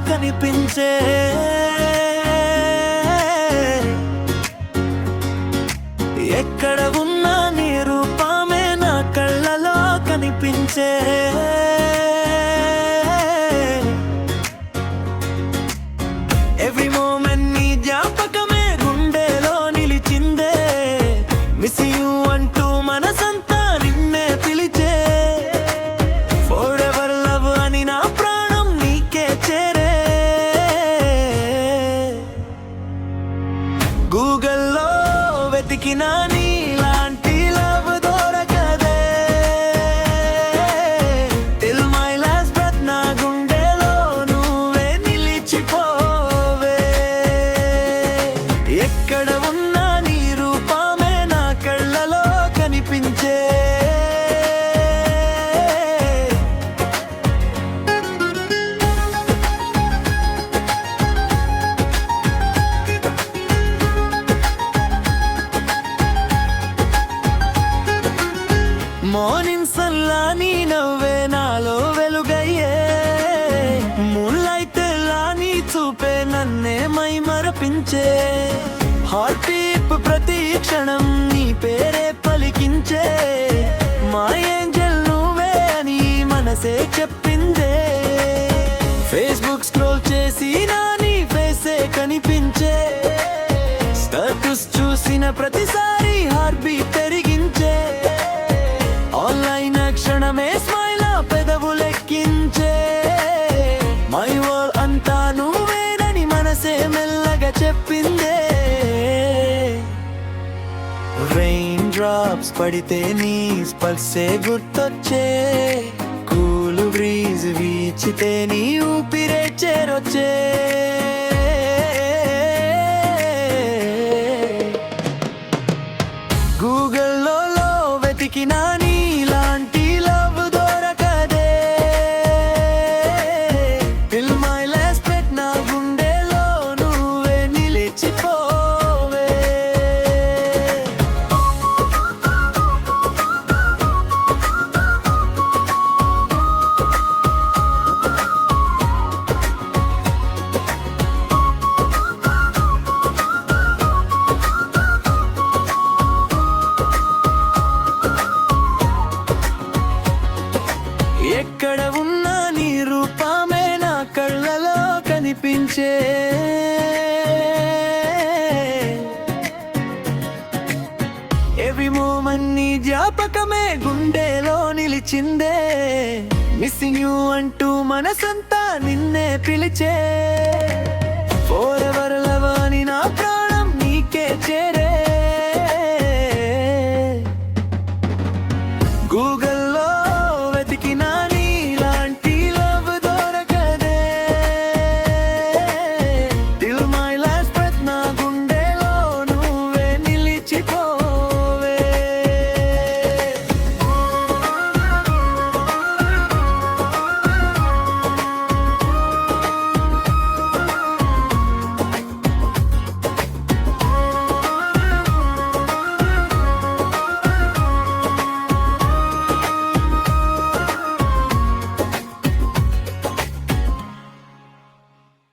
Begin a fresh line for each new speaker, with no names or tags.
కనిపించే. ఎక్కడ ఉన్నా నీ రూపమే నా కళ్ళలో కనిపించే. ఎవ్రీ మూమెంట్ నీ జ్ఞాపకమే గుండెలో నిలిచిందే. మిస్ యూ అంటూ మనసంతా నిన్నే పిలిచే. ఫర్ ఎవర్ లవ్ అని నా ప్రాణం నీకే చేరే. గూగుల్లో వెతికినా నీలాంటి లవ్ దొరకదే. టిల్ మై లాస్ట్ బ్రెత్ నా గుండెలో నువ్వే నిలిచిపోవే. ఎక్కడ ఉన్నా నీ రూపమే నా కళ్ళలో కనిపించే. మార్నింగ్ సల్లా నీ నవ్వే నాలో వెలుగయ్యే. మూన్లైట్ లా నీ చూపే నన్నే మై మరపించే. హార్ట్ బీట్ ప్రతి క్షణం నీ పేరే పలికించే. మా ఏంజెల్ నువ్వే అని మనసే చెప్పిందే. ఫేస్బుక్ స్క్రోల్ చేసి నా నీ ఫేసే కనిపించే. స్టేటస్ చూసిన ప్రతిసారి హార్ట్ బీట్ పెరిగించే. ఆన్లైన్ క్షణమే స్మైల్ పెదవులెక్కించే. మై వరల్డ్ అంతా నువ్వేనని మనసే మెల్లగా చెప్పిందే. రెయిన్ డ్రాప్స్ పడితే నీ స్పర్శే గుర్తొచ్చే. కూల్ బ్రీజ్ వీచితే నీ ఊపిరే చేరొచ్చే. గూగుల్లో వెతికినా నీలాంటి లవ్ దొరకదే. టిల్ మై లాస్ట్ బ్రెత్ నా గుండెలో నువ్వే నిలిచిపోవే. ఎక్కడ ఉన్నా నీ రూపమే నా కళ్ళలో కనిపించే. ఎవ్రీ మూమెంట్ నీ జ్ఞాపకమే గుండెలో నిలిచిందే. మిస్సింగ్ యూ అంటూ మనసంతా నిన్నే పిలిచే.